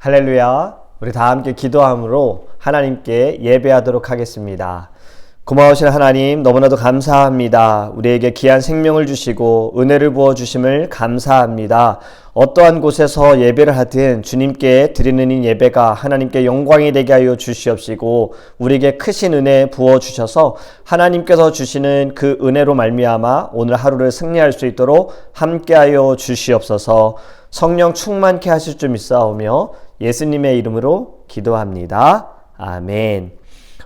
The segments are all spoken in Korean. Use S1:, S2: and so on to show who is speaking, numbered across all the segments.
S1: 할렐루야. 우리 다 함께 기도함으로 하나님께 예배하도록 하겠습니다. 고마우신 하나님, 너무나도 감사합니다. 우리에게 귀한 생명을 주시고 은혜를 부어주심을 감사합니다. 어떠한 곳에서 예배를 하든 주님께 드리는 이 예배가 하나님께 영광이 되게 하여 주시옵시고, 우리에게 크신 은혜 부어주셔서 하나님께서 주시는 그 은혜로 말미암아 오늘 하루를 승리할 수 있도록 함께하여 주시옵소서. 성령 충만케 하실 줄 믿사오며 예수님의 이름으로 기도합니다. 아멘.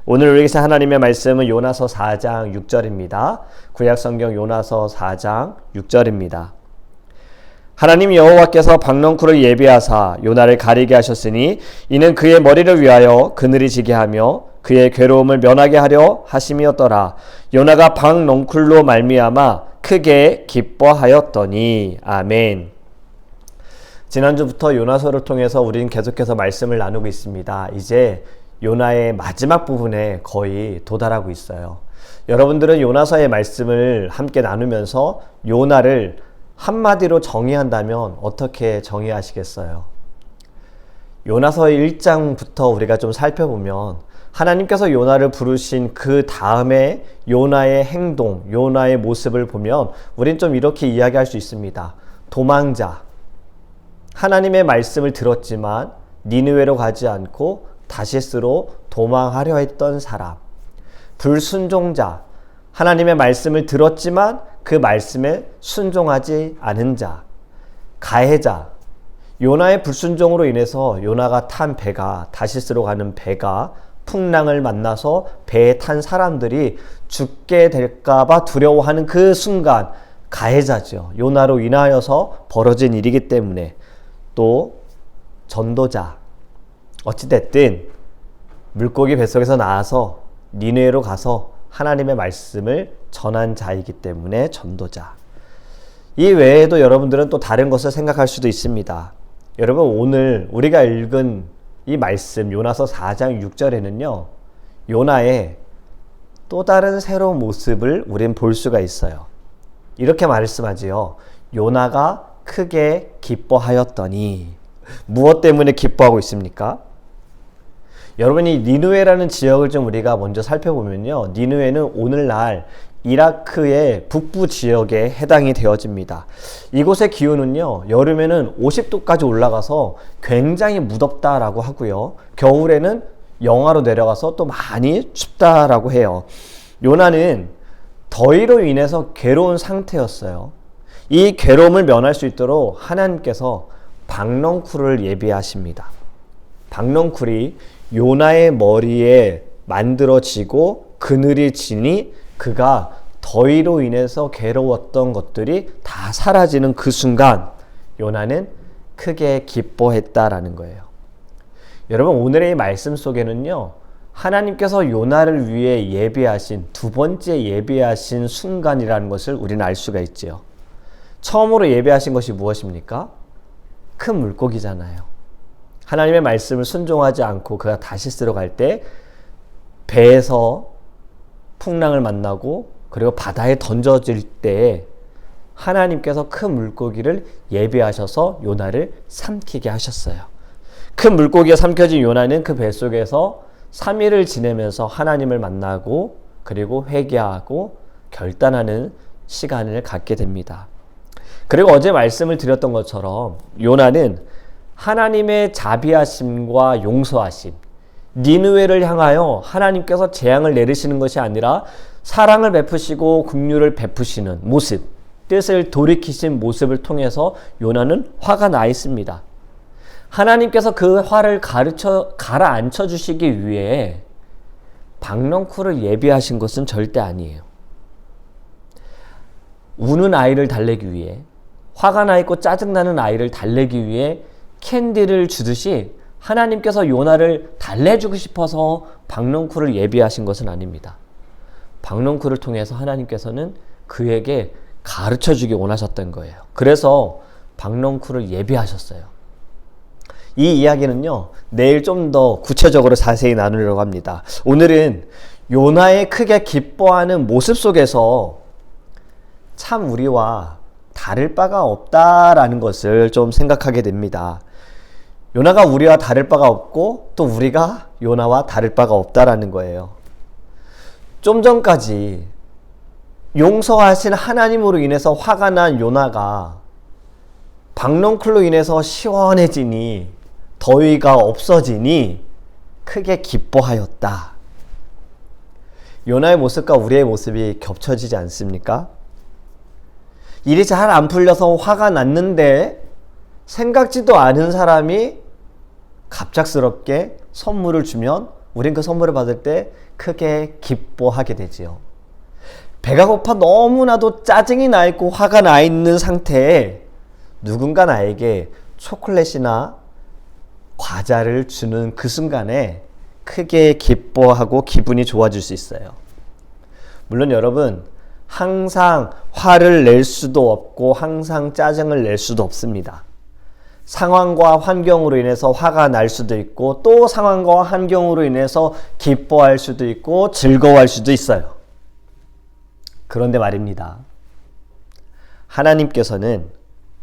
S1: 오늘 우리에게 하나님의 말씀은 요나서 4장 6절입니다. 구약성경 요나서 4장 6절입니다. 하나님 여호와께서 박넝쿨을 예비하사 요나를 가리게 하셨으니 이는 그의 머리를 위하여 그늘이 지게 하며 그의 괴로움을 면하게 하려 하심이었더라. 요나가 박넝쿨로 말미암아 크게 기뻐하였더니. 아멘. 지난주부터 요나서를 통해서 우리는 계속해서 말씀을 나누고 있습니다. 이제 요나의 마지막 부분에 거의 도달하고 있어요. 여러분들은 요나서의 말씀을 함께 나누면서 요나를 한마디로 정의한다면 어떻게 정의하시겠어요? 요나서의 1장부터 우리가 좀 살펴보면 하나님께서 요나를 부르신 그 다음에 요나의 행동, 요나의 모습을 보면 우린 좀 이렇게 이야기할 수 있습니다. 도망자, 하나님의 말씀을 들었지만 니느웨로 가지 않고 다시스로 도망하려 했던 사람. 불순종자, 하나님의 말씀을 들었지만 그 말씀에 순종하지 않은 자. 가해자, 요나의 불순종으로 인해서 요나가 탄 배가, 다시스로 가는 배가 풍랑을 만나서 배에 탄 사람들이 죽게 될까봐 두려워하는 그 순간, 가해자죠. 요나로 인하여서 벌어진 일이기 때문에. 또 전도자, 어찌됐든 물고기 뱃속에서 나와서 니느웨로 가서 하나님의 말씀을 전한 자이기 때문에 전도자. 이 외에도 여러분들은 또 다른 것을 생각할 수도 있습니다. 여러분, 오늘 우리가 읽은 이 말씀 요나서 4장 6절에는요 요나의 또 다른 새로운 모습을 우린 볼 수가 있어요. 이렇게 말씀하지요. 요나가 크게 기뻐하였더니. 무엇 때문에 기뻐하고 있습니까? 여러분이 니느웨라는 지역을 좀 우리가 먼저 살펴보면요. 니느웨는 오늘날 이라크의 북부 지역에 해당이 되어집니다. 이곳의 기온은요. 여름에는 50도까지 올라가서 굉장히 무덥다라고 하고요. 겨울에는 영하로 내려가서 또 많이 춥다라고 해요. 요나는 더위로 인해서 괴로운 상태였어요. 이 괴로움을 면할 수 있도록 하나님께서 박넝쿨을 예비하십니다. 박넝쿨이 요나의 머리에 만들어지고 그늘이 지니 그가 더위로 인해서 괴로웠던 것들이 다 사라지는 그 순간 요나는 크게 기뻐했다라는 거예요. 여러분, 오늘의 이 말씀 속에는요 하나님께서 요나를 위해 예비하신 두 번째 예비하신 순간이라는 것을 우리는 알 수가 있지요. 처음으로 예비하신 것이 무엇입니까? 큰 물고기잖아요. 하나님의 말씀을 순종하지 않고 그가 다시스로 갈 때 배에서 풍랑을 만나고 그리고 바다에 던져질 때 하나님께서 큰 물고기를 예비하셔서 요나를 삼키게 하셨어요. 큰 물고기가 삼켜진 요나는 그 뱃속에서 3일을 지내면서 하나님을 만나고 그리고 회개하고 결단하는 시간을 갖게 됩니다. 그리고 어제 말씀을 드렸던 것처럼 요나는 하나님의 자비하심과 용서하심, 니느웨를 향하여 하나님께서 재앙을 내리시는 것이 아니라 사랑을 베푸시고 긍휼을 베푸시는 모습, 뜻을 돌이키신 모습을 통해서 요나는 화가 나 있습니다. 하나님께서 그 화를 가라앉혀 주시기 위해 박넝쿨을 예비하신 것은 절대 아니에요. 우는 아이를 달래기 위해, 화가 나 있고 짜증나는 아이를 달래기 위해 캔디를 주듯이 하나님께서 요나를 달래주고 싶어서 박넝쿨을 예비하신 것은 아닙니다. 박넝쿨을 통해서 하나님께서는 그에게 가르쳐주기 원하셨던 거예요. 그래서 박넝쿨을 예비하셨어요. 이 이야기는요 내일 좀 더 구체적으로 자세히 나누려고 합니다. 오늘은 요나의 크게 기뻐하는 모습 속에서 참 우리와 다를 바가 없다라는 것을 좀 생각하게 됩니다. 요나가 우리와 다를 바가 없고 또 우리가 요나와 다를 바가 없다라는 거예요. 좀 전까지 용서하신 하나님으로 인해서 화가 난 요나가 박넝쿨로 인해서 시원해지니 더위가 없어지니 크게 기뻐하였다. 요나의 모습과 우리의 모습이 겹쳐지지 않습니까? 일이 잘 안 풀려서 화가 났는데 생각지도 않은 사람이 갑작스럽게 선물을 주면 우린 그 선물을 받을 때 크게 기뻐하게 되지요. 배가 고파 너무나도 짜증이 나 있고 화가 나 있는 상태에 누군가 나에게 초콜릿이나 과자를 주는 그 순간에 크게 기뻐하고 기분이 좋아질 수 있어요. 물론 여러분, 항상 화를 낼 수도 없고 항상 짜증을 낼 수도 없습니다. 상황과 환경으로 인해서 화가 날 수도 있고 또 상황과 환경으로 인해서 기뻐할 수도 있고 즐거워할 수도 있어요. 그런데 말입니다. 하나님께서는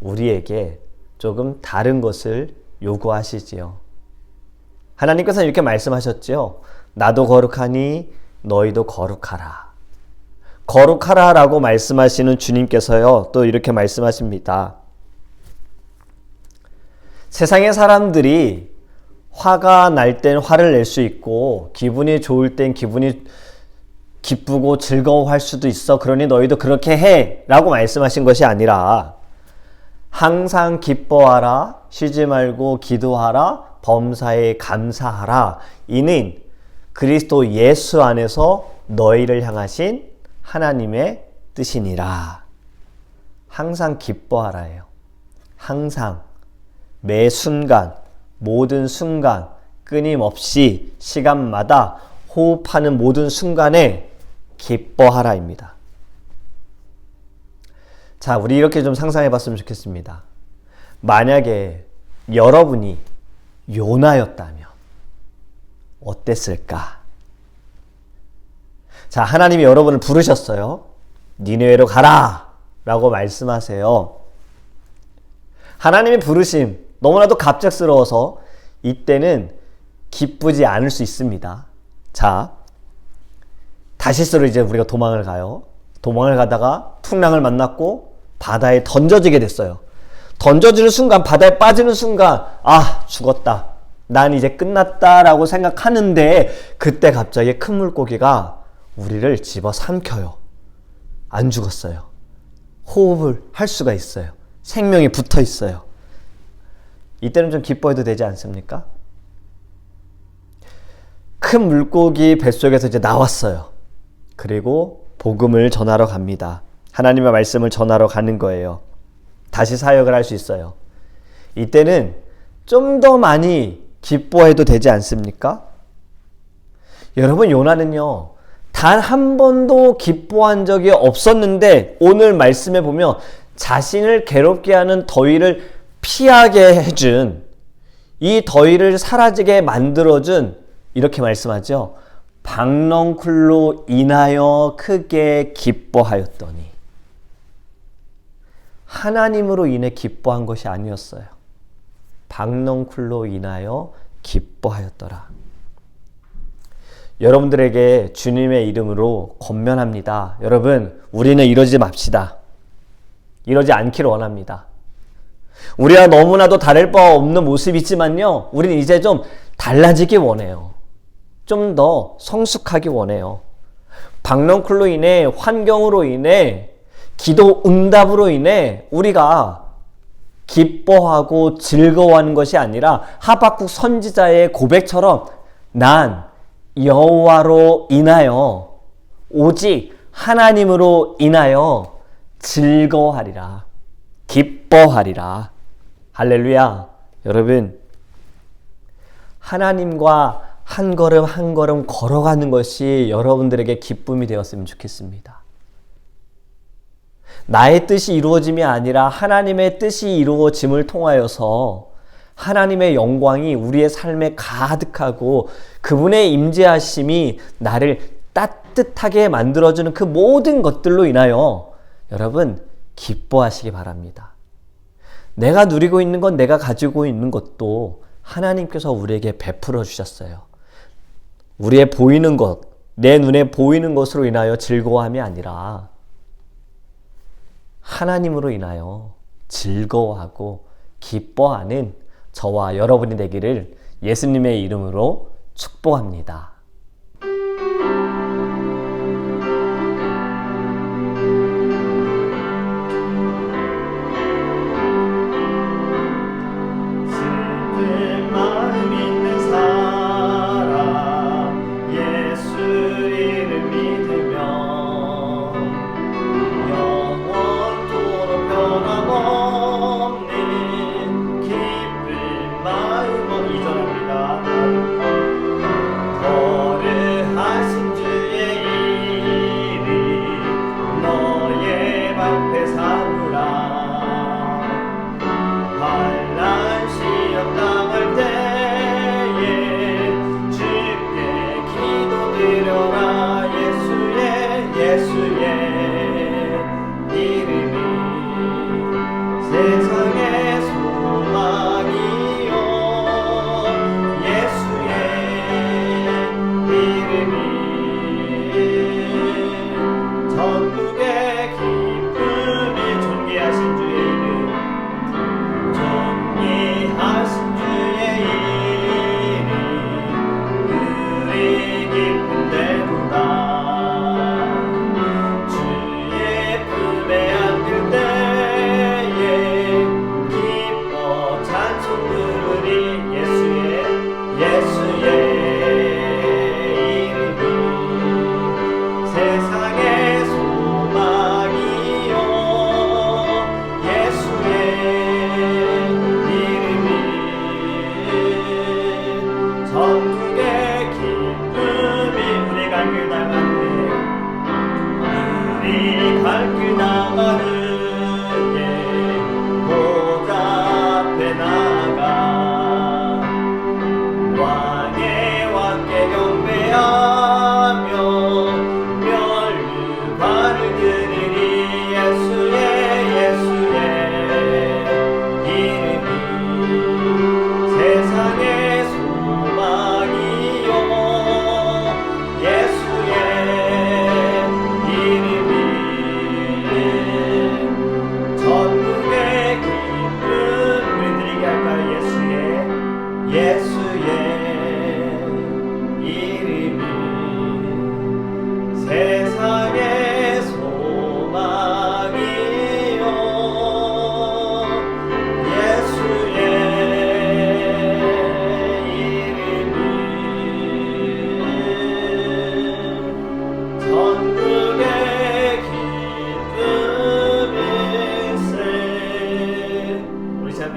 S1: 우리에게 조금 다른 것을 요구하시지요. 하나님께서는 이렇게 말씀하셨지요. 나도 거룩하니 너희도 거룩하라. 거룩하라 라고 말씀하시는 주님께서요, 또 이렇게 말씀하십니다. 세상의 사람들이 화가 날 땐 화를 낼 수 있고 기분이 좋을 땐 기분이 기쁘고 즐거워할 수도 있어. 그러니 너희도 그렇게 해 라고 말씀하신 것이 아니라 항상 기뻐하라, 쉬지 말고 기도하라, 범사에 감사하라. 이는 그리스도 예수 안에서 너희를 향하신 하나님의 뜻이니라. 항상 기뻐하라예요. 항상, 매 순간, 모든 순간, 끊임없이 시간마다 호흡하는 모든 순간에 기뻐하라입니다. 자, 우리 이렇게 좀 상상해 봤으면 좋겠습니다. 만약에 여러분이 요나였다면 어땠을까? 자, 하나님이 여러분을 부르셨어요. 니느웨로 가라! 라고 말씀하세요. 하나님의 부르심, 너무나도 갑작스러워서 이때는 기쁘지 않을 수 있습니다. 자, 다시스로 이제 우리가 도망을 가요. 도망을 가다가 풍랑을 만났고 바다에 던져지게 됐어요. 던져지는 순간, 바다에 빠지는 순간, 아, 죽었다. 난 이제 끝났다 라고 생각하는데 그때 갑자기 큰 물고기가 우리를 집어 삼켜요. 안 죽었어요. 호흡을 할 수가 있어요. 생명이 붙어 있어요. 이때는 좀 기뻐해도 되지 않습니까? 큰 물고기 뱃속에서 이제 나왔어요. 그리고 복음을 전하러 갑니다. 하나님의 말씀을 전하러 가는 거예요. 다시 사역을 할 수 있어요. 이때는 좀 더 많이 기뻐해도 되지 않습니까? 여러분, 요나는요, 단 한 번도 기뻐한 적이 없었는데 오늘 말씀에 보면 자신을 괴롭게 하는 더위를 피하게 해준, 이 더위를 사라지게 만들어준, 이렇게 말씀하죠. 박넝쿨로 인하여 크게 기뻐하였더니. 하나님으로 인해 기뻐한 것이 아니었어요. 박넝쿨로 인하여 기뻐하였더라. 여러분들에게 주님의 이름으로 권면합니다. 여러분, 우리는 이러지 맙시다. 이러지 않기를 원합니다. 우리와 너무나도 다를 바 없는 모습이지만요, 우리는 이제 좀 달라지기 원해요. 좀 더 성숙하기 원해요. 박넝쿨로 인해, 환경으로 인해, 기도 응답으로 인해 우리가 기뻐하고 즐거워하는 것이 아니라 하박국 선지자의 고백처럼 난 여호와로 인하여, 오직 하나님으로 인하여 즐거워하리라, 기뻐하리라. 할렐루야. 여러분, 하나님과 한 걸음 한 걸음 걸어가는 것이 여러분들에게 기쁨이 되었으면 좋겠습니다. 나의 뜻이 이루어짐이 아니라 하나님의 뜻이 이루어짐을 통하여서 하나님의 영광이 우리의 삶에 가득하고 그분의 임재하심이 나를 따뜻하게 만들어주는 그 모든 것들로 인하여 여러분 기뻐하시기 바랍니다. 내가 누리고 있는 것, 내가 가지고 있는 것도 하나님께서 우리에게 베풀어 주셨어요. 우리의 보이는 것, 내 눈에 보이는 것으로 인하여 즐거워함이 아니라 하나님으로 인하여 즐거워하고 기뻐하는 저와 여러분이 되기를 예수님의 이름으로 축복합니다.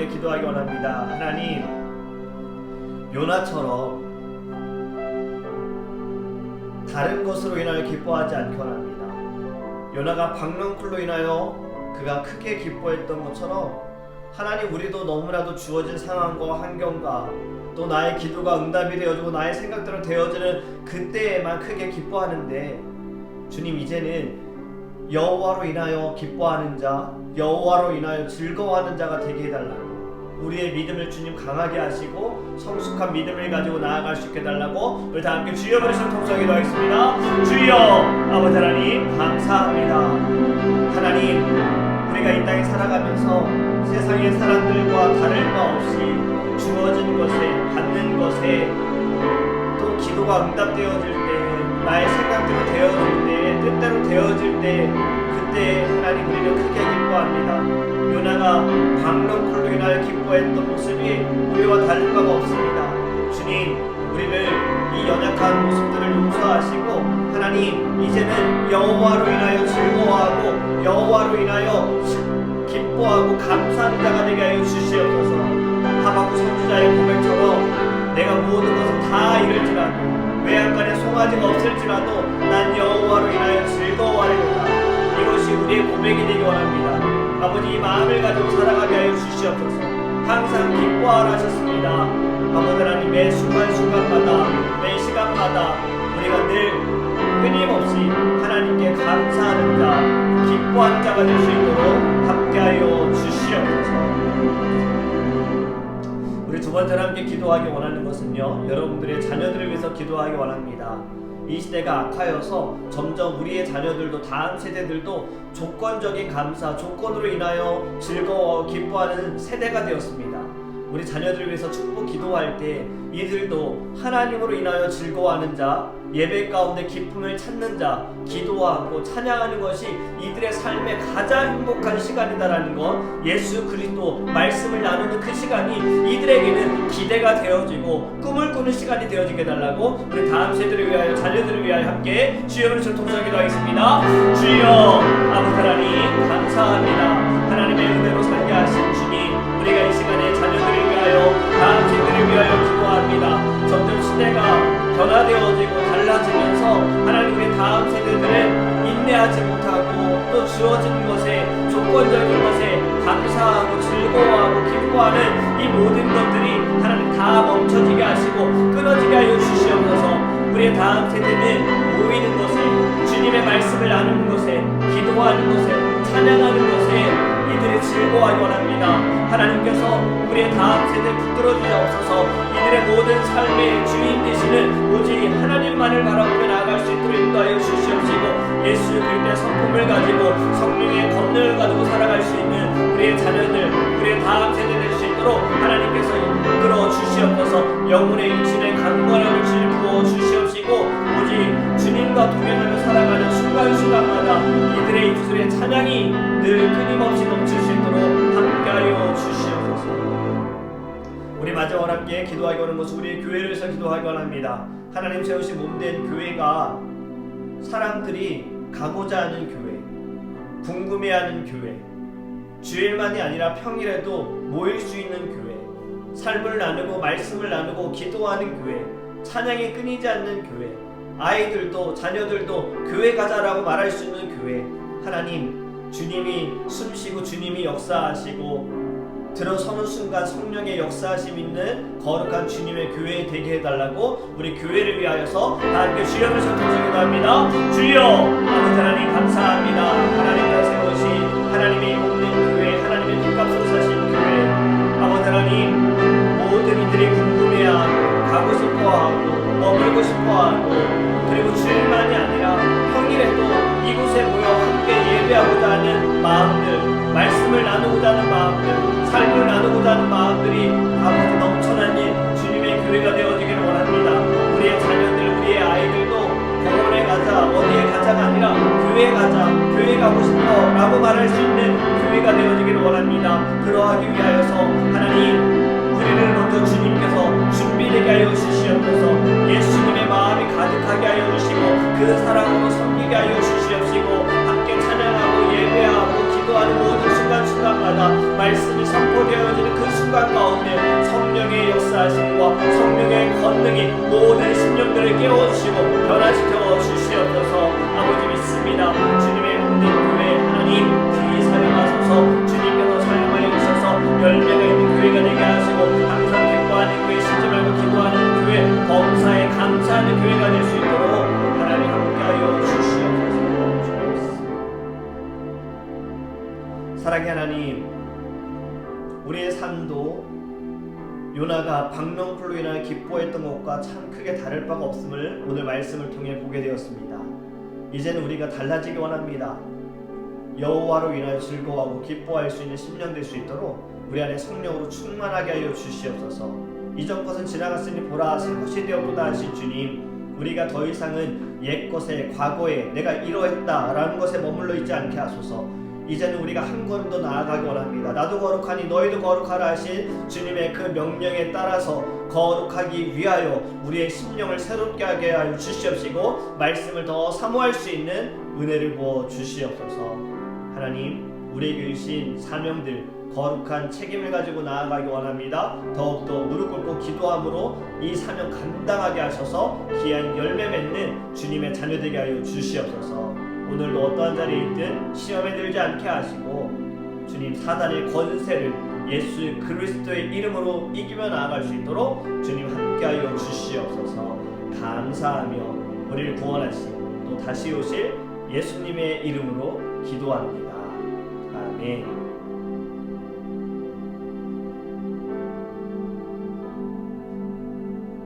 S1: 기도하기 원합니다. 하나님, 요나처럼 다른 것으로 인하여 기뻐하지 않기 원합니다. 요나가 박넝쿨로 인하여 그가 크게 기뻐했던 것처럼 하나님, 우리도 너무나도 주어진 상황과 환경과 또 나의 기도가 응답이 되어지고 나의 생각대로 되어지는 그때에만 크게 기뻐하는데, 주님, 이제는 여호와로 인하여 기뻐하는 자, 여호와로 인하여 즐거워하는 자가 되게 해달라고, 우리의 믿음을 주님 강하게 하시고 성숙한 믿음을 가지고 나아갈 수 있게 해달라고 우리 다 함께 주여 부르시는 통성에 기도하겠습니다. 주여, 아버지 하나님 감사합니다. 하나님, 우리가 이 땅에 살아가면서 세상의 사람들과 다를 바 없이 주어진 것에, 받는 것에, 또 기도가 응답되어질 때, 나의 생각대로 되어질 때, 뜻대로 되어질 때, 그때 하나님 우리는 크게 기뻐합니다. 요나가 박넝쿨로 인하여 기뻐했던 모습이 우리와 다를 바가 없습니다. 주님, 우리를 이 연약한 모습들을 용서하시고 하나님, 이제는 여호와로 인하여 즐거워하고 여호와로 인하여 기뻐하고 감사하는 자가 되게 하여 주시옵소서. 하박국 선지자의 고백처럼 내가 모든 것을 다 잃을지라도, 외양간에 송아지가 없을지라도 난 여호와로 인하여 즐거워하리로다. 이것이 우리의 고백이 되기 원합니다. 아버지, 이 마음을 가지고 살아가게 하여 주시옵소서. 항상 기뻐하라 하셨습니다. 아버지 하나님, 매 순간순간마다, 매 시간마다 우리가 늘 끊임없이 하나님께 감사하는 자, 기뻐하는 자가 될 수 있도록 함께하여 주시옵소서. 우리 우리 두 번째로 함께 기도하기 원하는 것은요, 여러분들의 자녀들을 위해서 기도하기 원합니다. 이 시대가 악하여서 점점 우리의 자녀들도 다음 세대들도 조건적인 감사, 조건으로 인하여 즐거워하고 기뻐하는 세대가 되었습니다. 우리 자녀들을 위해서 축복 기도할 때 이들도 하나님으로 인하여 즐거워하는 자, 예배 가운데 기쁨을 찾는 자, 기도하고 찬양하는 것이 이들의 삶의 가장 행복한 시간이다라는 것, 예수 그리스도 말씀을 나누는 그 시간이 이들에게는 기대가 되어지고 꿈을 꾸는 시간이 되어지게 달라고 우리 다음 세대를 위하여, 자녀들을 위하여 함께 주여 를 통해서 기도하겠습니다. 주여, 아버지 하나님 감사합니다. 하나님의 은혜로 살게 하신 주님, 우리가 이 시간에 자녀들을 위하여, 다음 세대를 위하여 기도합니다. 점점 시대가 변화되어지고 달라지면서 하나님, 우리 다음 세대들은 인내하지 못하고 또 주어진 것에, 조건적인 것에 감사하고 즐거워하고 기뻐하는 이 모든 것들이 하나님 다 멈춰지게 하시고 끊어지게 하여 주시옵소서. 우리의 다음 세대는 모이는 것에, 주님의 말씀을 나누는 것에, 기도하는 것에, 찬양하는 것에 이들이 즐거워하기 원합니다. 하나님께서 우리의 다음 세대를 붙들어 주시옵소서. 이들의 모든 삶의 주인 되시는 오직 하나님만을 바라보며 나아갈 수 있도록 인도하여 주시옵시고, 예수 그리스도의 성품을 가지고 성령의 권능을 가지고 살아갈 수 있는 우리의 자녀들, 우리의 다음 세대 될 수 있도록 하나님께서 이끌어 주시옵소서. 영혼의 육신의 강건함을 부어 주시옵시고, 오직 주님과 동행하며 살아가는 순간순간마다 이들의 입술에 찬양이 늘 끊임없이 넘칠 수 있도록 함께하여 주시옵소서. 우리 마지막으로 함께 기도하기 원하는 것은 우리의 교회를 위해서 기도하기 원합니다. 하나님 세우신 몸된 교회가 사람들이 가고자 하는 교회, 궁금해하는 교회, 주일만이 아니라 평일에도 모일 수 있는 교회, 삶을 나누고 말씀을 나누고 기도하는 교회, 찬양이 끊이지 않는 교회, 아이들도 자녀들도 교회 가자라고 말할 수 있는 교회, 하나님 주님이 숨쉬고 주님이 역사하시고 들어서는 순간 성령의 역사하심 있는 거룩한 주님의 교회 되게 해달라고 우리 교회를 위하여서 다 함께 주여를 선포해서 기도합니다. 주여, 아버지 하나님 감사합니다. 하나님께서 세우신 하나님의 없는 교회, 하나님의 핏값으로 사신 교회, 아버지 하나님 모든 이들이 궁금해하고 가고 싶어하고 머물고 싶어하고, 그리고 주일만이 아니라 평일에도 이곳에 모여 함께 예배하고자 하는 마음들, 말씀을 나누고자 하는 마음들, 삶을 나누고자 하는 마음들이 아버지 넘쳐나는 주님의 교회가 되어지기를 원합니다. 우리의 자녀들, 우리의 아이들도 공원에 가자, 어디에 가자가 아니라 교회 가자, 교회 가고 싶어 라고 말할 수 있는 교회가 되어지기를 원합니다. 그러하기 위하여서 하나님, 우리를 먼저 주님께서 준비되게 하여 주시옵소서. 예수님의 마음이 가득하게 하여 주시고 그 사랑으로 섬기게 하여 주시옵시고, 함께 찬양하고 예배하고 기도하는 모든 순간순간마다 말씀이 선포되어지는 그 순간 가운데 성령의 역사하심과 성령의 권능이 모든 심령들을 깨워주시고 변화시켜 주시옵소서. 아버지 믿습니다. 주님의 몸된 교회 하나님 귀히 사용하소서. 주님께서 사용하여 주셔서 열매가 있는 교회가 되게 하시고, 항상 기뻐하는 교회, 쉬지 말고 기도하는 교회, 범사에 감사하는 교회가 될 수 있도록 하나님 함께하여 주시옵소서. 사랑의 하나님, 우리의 삶도 요나가 박넝쿨로 인하여 기뻐했던 것과 참 크게 다를 바가 없음을 오늘 말씀을 통해 보게 되었습니다. 이제는 우리가 달라지기 원합니다. 여호와로 인하여 즐거워하고 기뻐할 수 있는 심령 될 수 있도록 우리 안에 성령으로 충만하게 하여 주시옵소서. 이전 것은 지나갔으니 보라 새 것이 되었도다 하신 주님, 우리가 더 이상은 옛것에, 과거에 내가 이러했다 라는 것에 머물러 있지 않게 하소서. 이제는 우리가 한 걸음 더 나아가기 원합니다. 나도 거룩하니 너희도 거룩하라 하신 주님의 그 명령에 따라서 거룩하기 위하여 우리의 심령을 새롭게 하게 하여 주시옵시고, 말씀을 더 사모할 수 있는 은혜를 부어 주시옵소서. 하나님, 우리에게 주신 사명들, 거룩한 책임을 가지고 나아가기 원합니다. 더욱더 무릎 꿇고 기도함으로 이 사명 감당하게 하셔서 귀한 열매 맺는 주님의 자녀 되게 하여 주시옵소서. 오늘도 어떠한 자리에 있든 시험에 들지 않게 하시고, 주님 사단의 권세를 예수 그리스도의 이름으로 이기며 나아갈 수 있도록 주님 함께하여 주시옵소서. 감사하며 우리를 구원하신 또 다시 오실 예수님의 이름으로 기도합니다. 아멘.